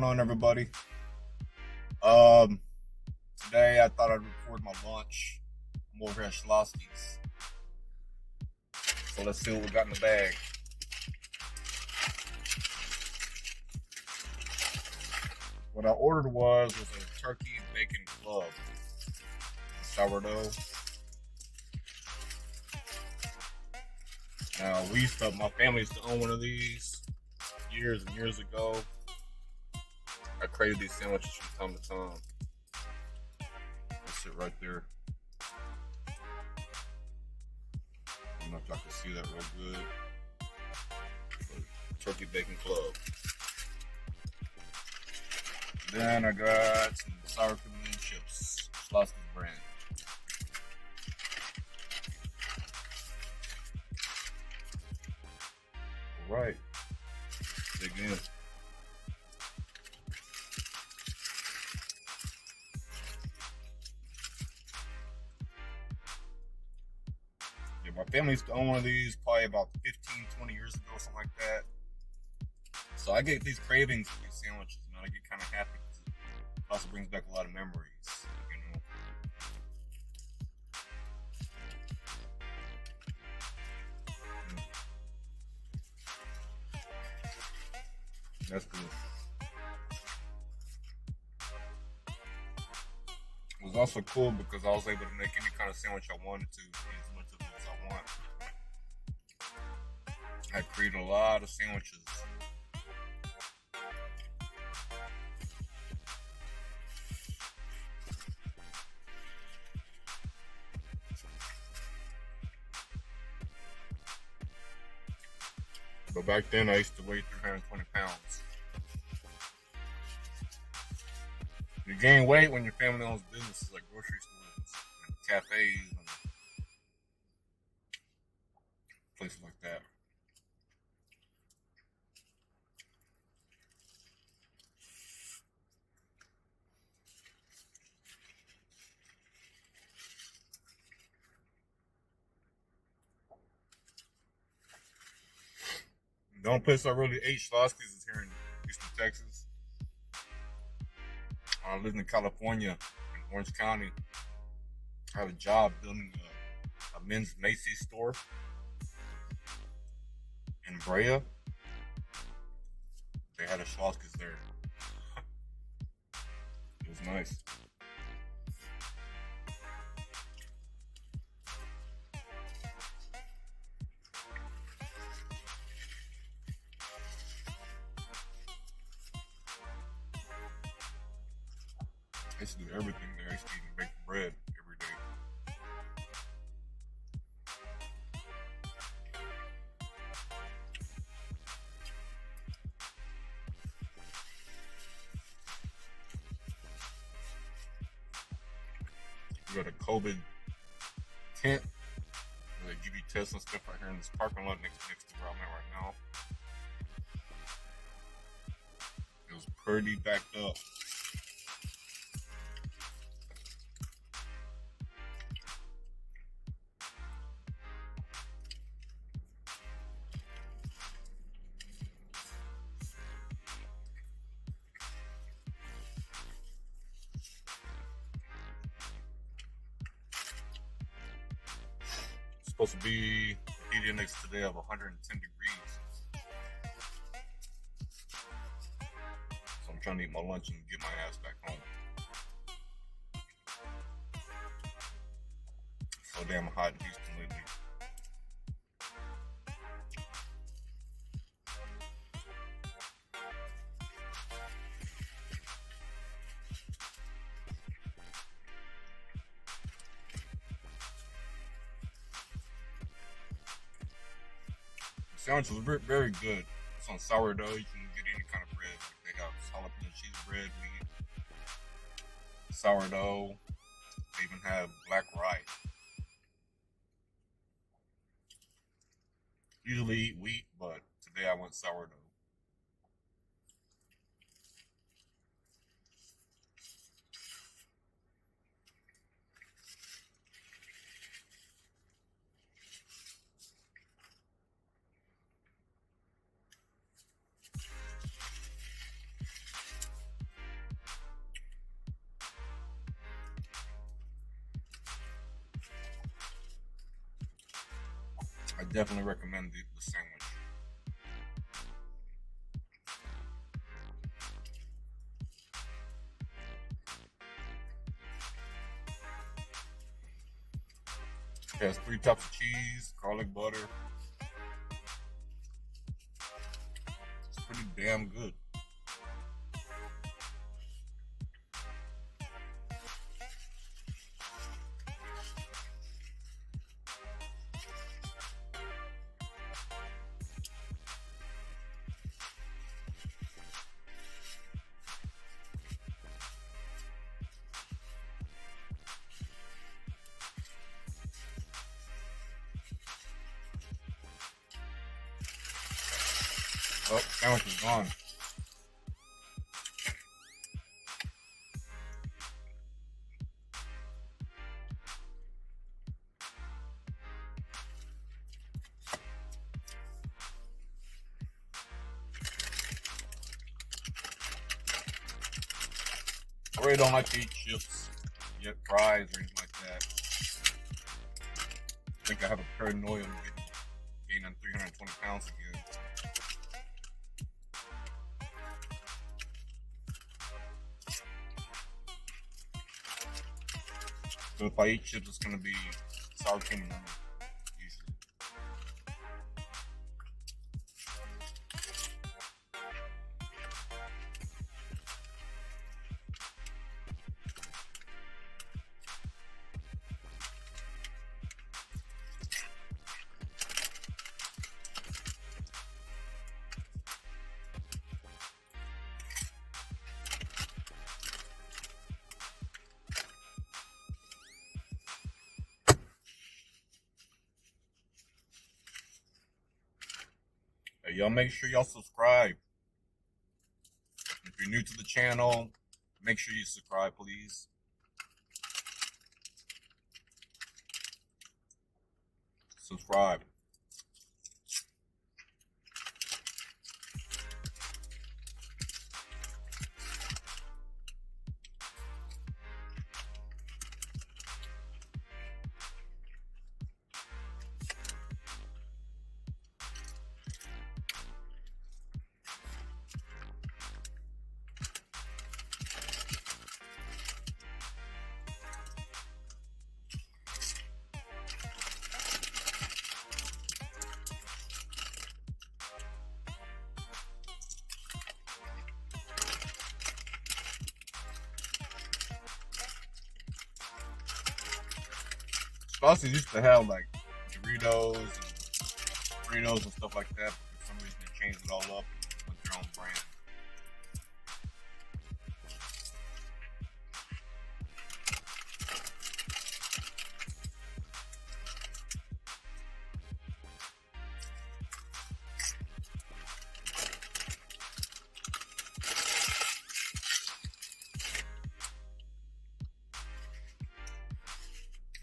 on, everybody? Um, Today I thought I'd record my lunch. I'm over at Schlotzsky'S, so let's see what we got in the bag. What I ordered was a turkey and bacon club, sourdough. Now my family used to own one of these years and years ago. I created these sandwiches from time to time. That's it right there. I don't know if y'all can see that real good. But turkey bacon club. Then I got some sour cream and chips, Schlotzsky's brand. All right, dig in. Yeah, my family used to own one of these probably about 15, 20 years ago, something like that. So I get these cravings for these sandwiches, man. I get kind of happy because it also brings back a lot of memories, you know. That's good. It was also cool because I was able to make any kind of sandwich I wanted to, eat as much of it as I want. I created a lot of sandwiches. But back then I used to weigh 320 pounds. You gain weight when your family owns businesses like grocery stores and cafes and places like that. The only place I really ate Schlotzsky's is here in Houston, Texas. I lived in California, in Orange County. I had a job building a men's Macy's store in Brea. They had a Schlotzsky's there. It was nice. I used to do everything there. I used to even bake bread every day. We got a COVID tent where they give you tests and stuff right here in this parking lot next to where I'm at right now. It was pretty backed up. It's supposed to be a heat index today of 110 degrees. So I'm trying to eat my lunch and get my ass back home. It's so damn hot in Houston lately. The sandwich was very good. It's on sourdough. You can get any kind of bread. They got jalapeno cheese bread, wheat, sourdough. They even have black rice. Usually eat wheat, but today I went sourdough. I definitely recommend the sandwich. It has 3 types of cheese, garlic butter. It's pretty damn good. Oh, sandwich is gone. I really don't like to eat chips, yet fries or anything like that. I think I have a paranoia of gaining 320 pounds again. So if I eat chips, it's gonna be sour cream and lemon, usually. Hey, y'all make sure y'all subscribe. If you're new to the channel, make sure you subscribe, please. Subscribe. Schlotzsky'S used to have like Doritos and Fritos and stuff like that, but for some reason they changed it all up with their own brand.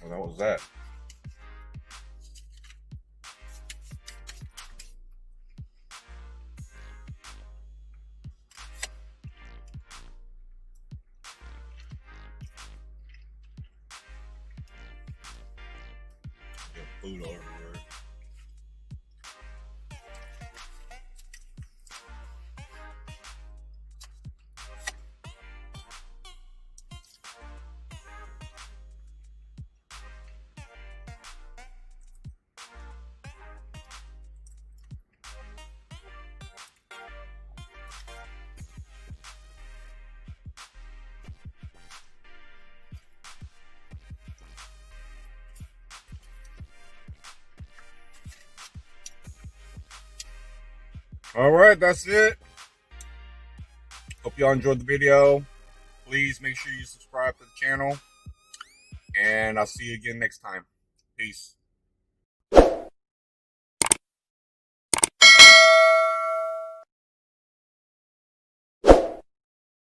Well, that was that. Yeah, food all everywhere. All right, that's it. Hope y'all enjoyed the video. Please make sure you subscribe to the channel. And I'll see you again next time. Peace.